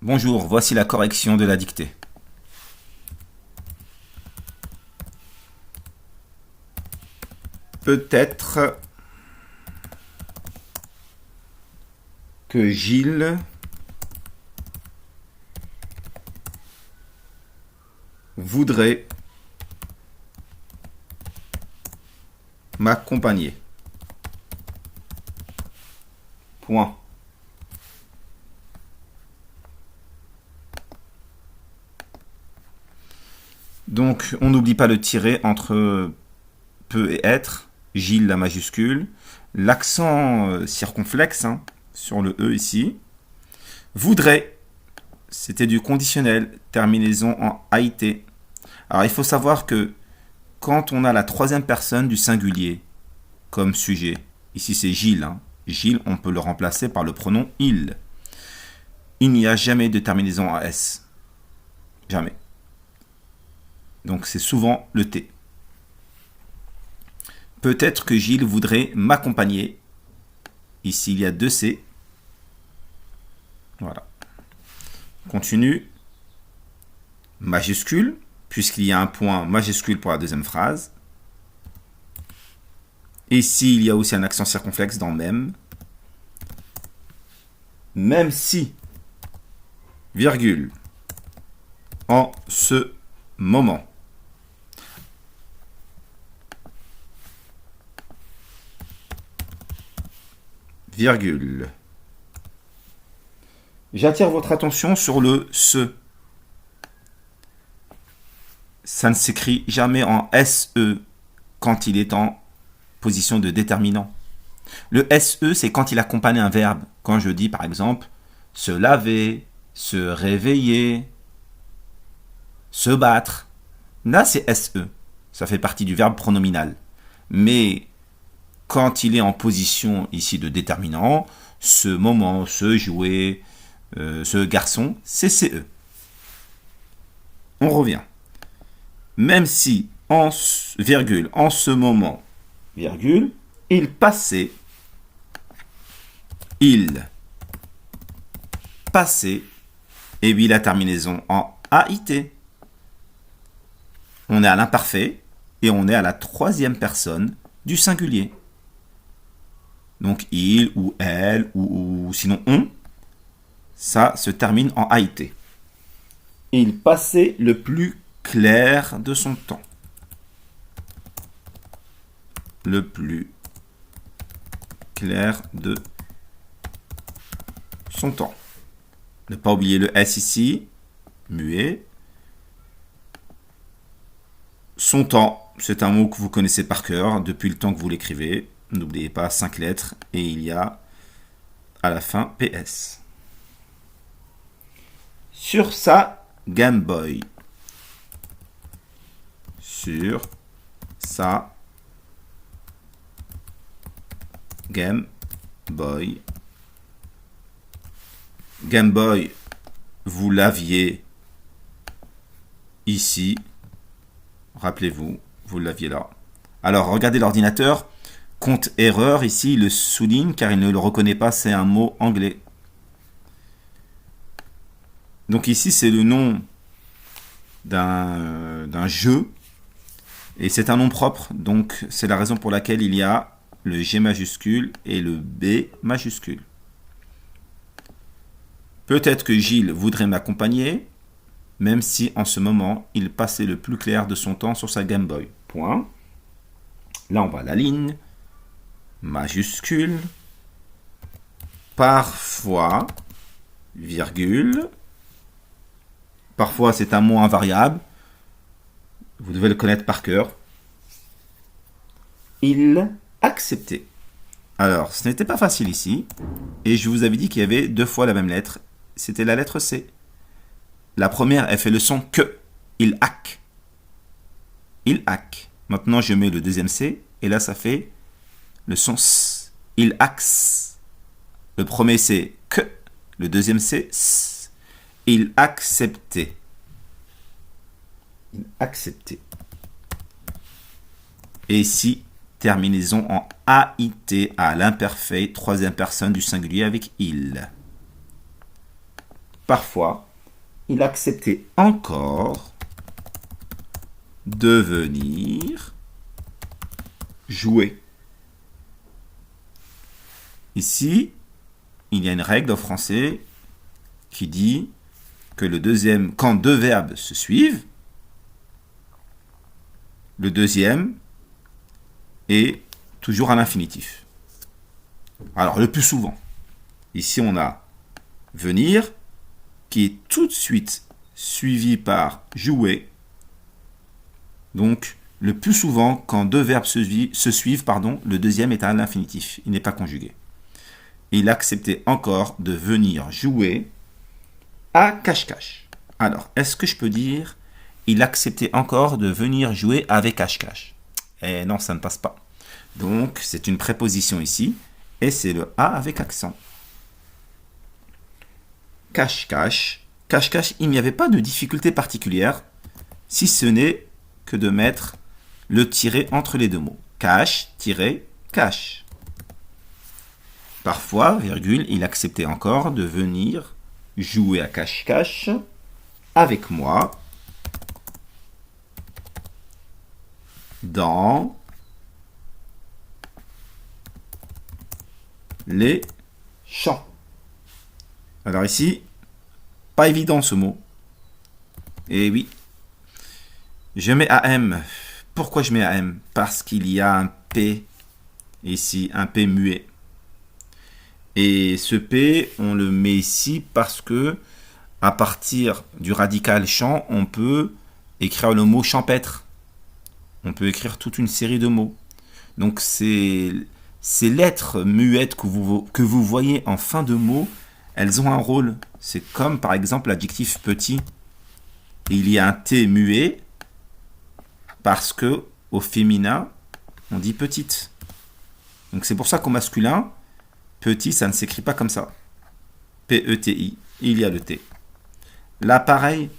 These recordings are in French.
Bonjour, voici la correction de la dictée. Peut-être que Gilles voudrait m'accompagner. Point. Donc, on n'oublie pas le tiret entre peut et être. Gilles, la majuscule. L'accent circonflexe sur le E ici. Voudrait, c'était du conditionnel. Terminaison en AIT. Alors, il faut savoir que quand on a la troisième personne du singulier comme sujet, ici c'est Gilles, Gilles, on peut le remplacer par le pronom il. Il n'y a jamais de terminaison en S. Jamais. Donc c'est souvent le T. Peut-être que Gilles voudrait m'accompagner. Ici, il y a deux C. Voilà. Continue. Majuscule, puisqu'il y a un point majuscule pour la deuxième phrase. Ici, il y a aussi un accent circonflexe dans même. Même si, virgule, en ce moment. Virgule. J'attire votre attention sur le ce. Ça ne s'écrit jamais en SE quand il est en position de déterminant. Le SE, c'est quand il accompagne un verbe. Quand je dis, par exemple, se laver, se réveiller, se battre. Là, c'est SE. Ça fait partie du verbe pronominal. Mais quand il est en position ici de déterminant, ce moment, ce jouet, ce garçon, c'est CE. On revient. Même si, virgule, en ce moment, virgule, il passait, et puis la terminaison en AIT. On est à l'imparfait et on est à la troisième personne du singulier. Donc il ou elle ou sinon on, ça se termine en AIT. Il passait le plus clair de son temps. Le plus clair de son temps. Ne pas oublier le S ici, muet. Son temps, c'est un mot que vous connaissez par cœur depuis le temps que vous l'écrivez. N'oubliez pas 5 lettres et il y a à la fin PS. Sur sa Game Boy. Sur sa Game Boy. Game Boy, vous l'aviez ici. Rappelez-vous, vous l'aviez là. Alors, regardez l'ordinateur. Compte erreur, ici, il le souligne car il ne le reconnaît pas, c'est un mot anglais. Donc ici, c'est le nom d'un jeu. Et c'est un nom propre, donc c'est la raison pour laquelle il y a le G majuscule et le B majuscule. Peut-être que Gilles voudrait m'accompagner, même si en ce moment, il passait le plus clair de son temps sur sa Game Boy. Point. Là, on va à la ligne. Majuscule. Parfois, virgule. Parfois, c'est un mot invariable. Vous devez le connaître par cœur. Il acceptait. Alors, ce n'était pas facile ici. Et je vous avais dit qu'il y avait deux fois la même lettre. C'était la lettre C. La première, elle fait le son que. Il hack. Il hack. Maintenant, je mets le deuxième C. Et là, ça fait le son S. Il axe. Le premier, c'est que. Le deuxième, c'est S. Il acceptait. Il acceptait. Et ici, terminaison en AIT à l'imparfait, troisième personne du singulier avec il. parfois, il acceptait encore de venir jouer. Ici, il y a une règle en français qui dit que quand deux verbes se suivent, le deuxième est toujours à l'infinitif. Alors, le plus souvent, ici on a venir qui est tout de suite suivi par jouer. Donc, le plus souvent, quand deux verbes se suivent, le deuxième est à l'infinitif. Il n'est pas conjugué. Il acceptait encore de venir jouer à cache-cache. Alors, est-ce que je peux dire il acceptait encore de venir jouer avec cache-cache? Eh non, ça ne passe pas. Donc, c'est une préposition ici, et c'est le A avec accent. Cache-cache. Cache-cache, il n'y avait pas de difficulté particulière, si ce n'est que de mettre le tiret entre les deux mots. Cache-cache. Parfois, virgule, il acceptait encore de venir jouer à cache-cache avec moi dans les champs. Alors ici, pas évident ce mot. Et oui, je mets AM. Pourquoi je mets AM? Parce qu'il y a un P ici, un P muet. Et ce P, on le met ici parce que à partir du radical champ, on peut écrire le mot champêtre. On peut écrire toute une série de mots. Donc ces lettres muettes que vous voyez en fin de mot, elles ont un rôle. C'est comme par exemple l'adjectif petit. Il y a un T muet parce que au féminin, on dit petite. Donc c'est pour ça qu'au masculin, petit, ça ne s'écrit pas comme ça. P-E-T-I, il y a le T. Là, pareil,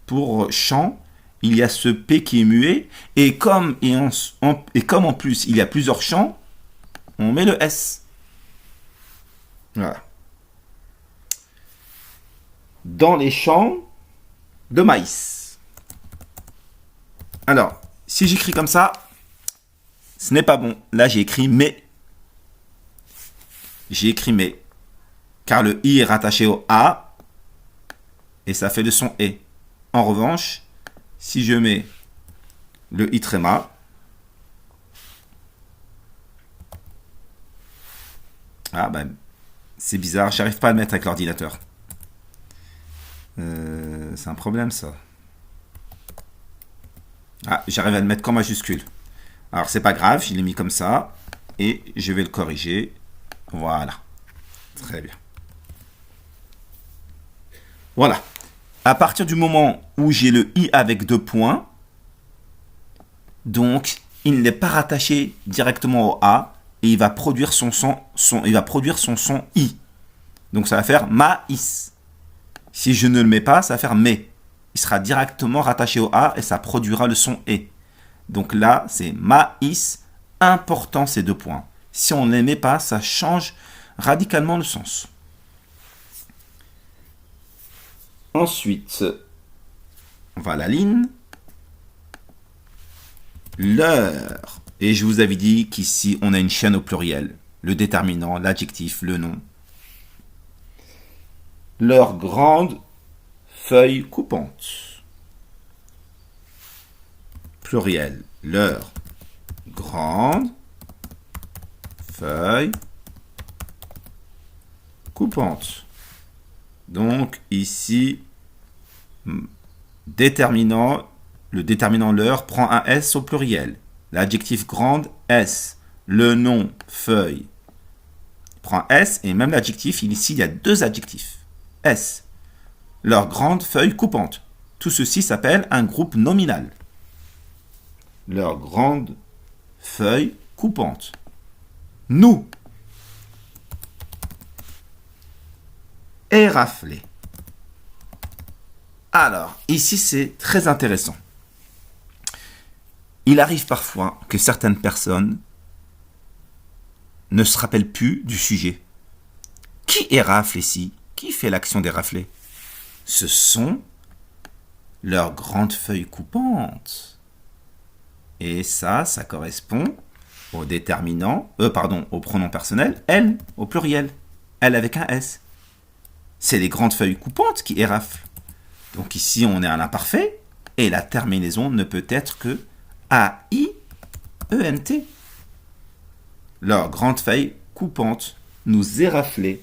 pour champ, il y a ce P qui est muet, et comme en plus il y a plusieurs champs, on met le S. Voilà. Dans les champs de maïs. Alors, si j'écris comme ça, ce n'est pas bon. Là, j'ai écrit mais. J'ai écrit mais. Car le I est rattaché au A, et ça fait le son E. En revanche, si je mets le I tréma, ah ben, c'est bizarre, j'arrive pas à le mettre avec l'ordinateur. C'est un problème ça. Ah, j'arrive à le mettre qu'en majuscule. Alors c'est pas grave, je l'ai mis comme ça, et je vais le corriger. Voilà. Très bien. Voilà. À partir du moment où j'ai le I avec 2 points, donc il n'est pas rattaché directement au A et il va produire son son I. Donc ça va faire maïs. Si je ne le mets pas, ça va faire mais. Il sera directement rattaché au A et ça produira le son E. Donc là, c'est maïs, important ces 2 points. Si on ne les met pas, ça change radicalement le sens. Ensuite, on va à la ligne. L'heure. Et je vous avais dit qu'ici, on a une chaîne au pluriel. Le déterminant, l'adjectif, le nom. Leur grande feuille coupante. Pluriel. Leur grande feuille coupante. Donc ici, déterminant, le déterminant l'heure prend un S au pluriel. L'adjectif grande, S. Le nom, feuille, prend S. Et même l'adjectif, ici, il y a 2 adjectifs. S. Leur grande feuille coupante. Tout ceci s'appelle un groupe nominal. Leur grande feuille coupante. Nous. Érafler. Alors, ici, c'est très intéressant. Il arrive parfois que certaines personnes ne se rappellent plus du sujet. Qui érafle ici? Qui fait l'action d'érafler? Ce sont leurs grandes feuilles coupantes. Et ça correspond au déterminant, au pronom personnel, elles, au pluriel. Elle avec un S. C'est les grandes feuilles coupantes qui éraflent. Donc ici, on est à l'imparfait, et la terminaison ne peut être que A-I-E-N-T. Leurs grandes feuilles coupantes nous éraflaient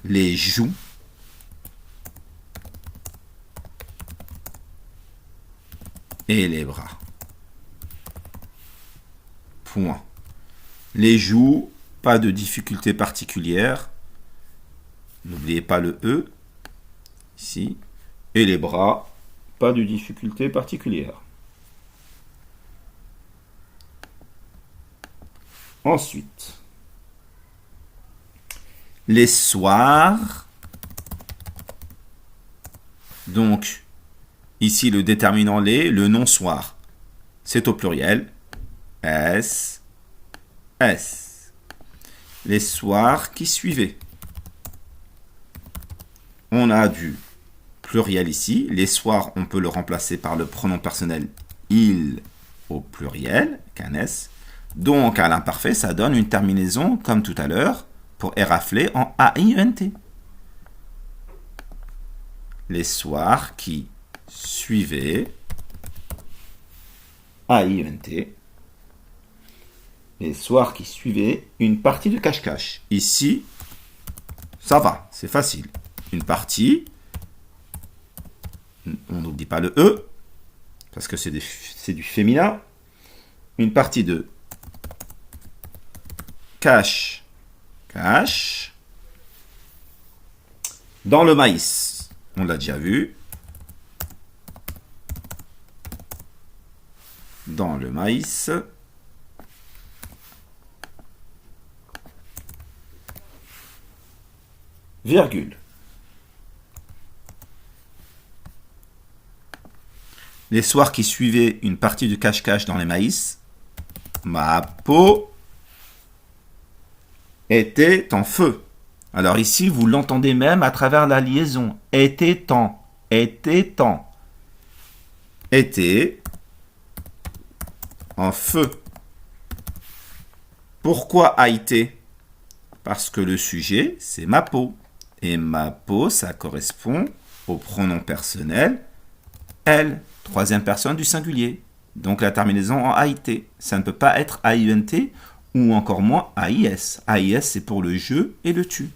les joues et les bras. Point. Les joues, pas de difficulté particulière. N'oubliez pas le E, ici. Et les bras, pas de difficulté particulière. Ensuite, les soirs. Donc, ici le déterminant les, le nom soir. C'est au pluriel. S, S. Les soirs qui suivaient. On a du pluriel ici. Les soirs, on peut le remplacer par le pronom personnel il au pluriel, qu'un S. Donc, à l'imparfait, ça donne une terminaison, comme tout à l'heure, pour érafler en A-I-E-N-T. Les soirs qui suivaient, A-I-E-N-T. Les soirs qui suivaient, une partie de cache-cache. Ici, ça va, c'est facile. Une partie, on n'oublie pas le E, parce que c'est du féminin. Une partie de cache, dans le maïs, on l'a déjà vu. Dans le maïs, virgule. Les soirs qui suivaient une partie du cache-cache dans les maïs, ma peau était en feu. Alors ici, vous l'entendez même à travers la liaison. Était en. Était en. Était en feu. Pourquoi a été? Parce que le sujet, c'est ma peau. Et ma peau, ça correspond au pronom personnel elle, troisième personne du singulier. Donc la terminaison en AIT. Ça ne peut pas être AINT ou encore moins AIS. AIS, c'est pour le je et le tu.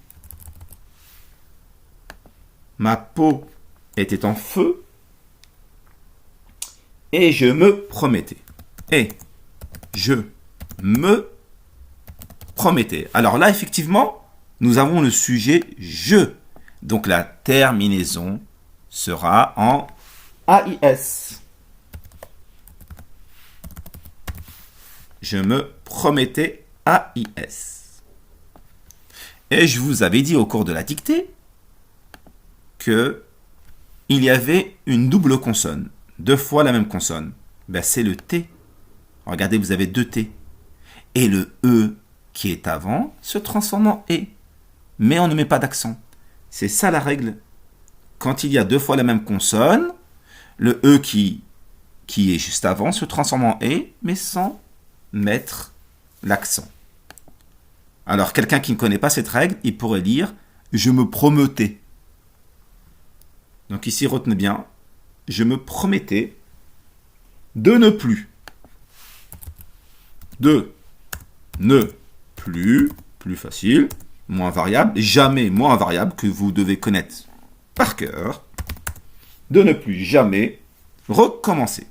Ma peau était en feu et je me promettais. Et je me promettais. Alors là, effectivement, nous avons le sujet je. Donc la terminaison sera en AIS. Je me promettais AIS. Et je vous avais dit au cours de la dictée que il y avait une double consonne, 2 fois la même consonne. Ben, c'est le T. Regardez, vous avez 2 T. Et le E qui est avant se transforme en E. Mais on ne met pas d'accent. C'est ça la règle. Quand il y a 2 fois la même consonne, le E qui est juste avant se transforme en E, mais sans mettre l'accent. Alors, quelqu'un qui ne connaît pas cette règle, il pourrait dire « je me promettais ». Donc ici, retenez bien, je me promettais de ne plus. De ne plus, plus facile, moins variable, jamais moins variable que vous devez connaître par cœur. De ne plus jamais recommencer.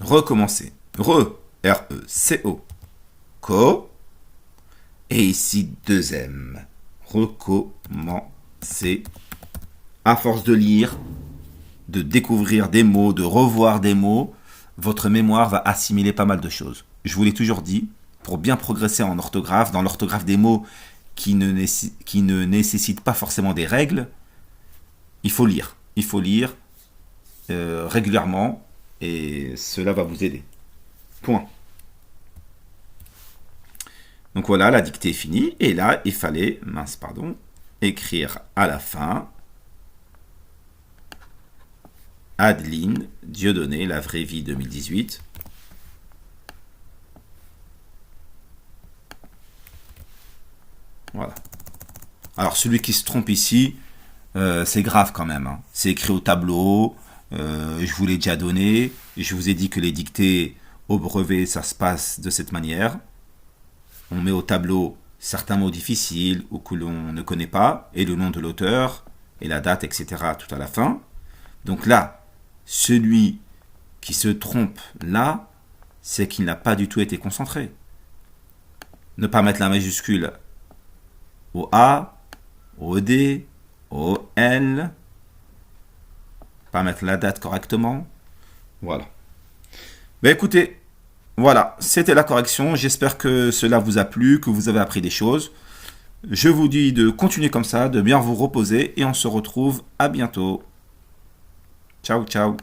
Recommencer. R-E-C-O. Co. Et ici, 2 M. Recommencer. À force de lire, de découvrir des mots, de revoir des mots, votre mémoire va assimiler pas mal de choses. Je vous l'ai toujours dit, pour bien progresser en orthographe, dans l'orthographe des mots qui ne nécessitent pas forcément des règles, il faut lire. Il faut lire régulièrement et cela va vous aider. Point. Donc voilà, la dictée est finie. Et là, il fallait, écrire à la fin Adeline Dieudonné, la vraie vie 2018. Voilà. Alors celui qui se trompe ici, c'est grave quand même. Hein. C'est écrit au tableau. Je vous l'ai déjà donné. Je vous ai dit que les dictées au brevet, ça se passe de cette manière. On met au tableau certains mots difficiles ou que l'on ne connaît pas, et le nom de l'auteur, et la date, etc. tout à la fin. Donc là, celui qui se trompe là, c'est qu'il n'a pas du tout été concentré. Ne pas mettre la majuscule au A, au D, au L, pas mettre la date correctement. Voilà. Ben écoutez, voilà, c'était la correction. J'espère que cela vous a plu, que vous avez appris des choses. Je vous dis de continuer comme ça, de bien vous reposer et on se retrouve à bientôt. Ciao, ciao.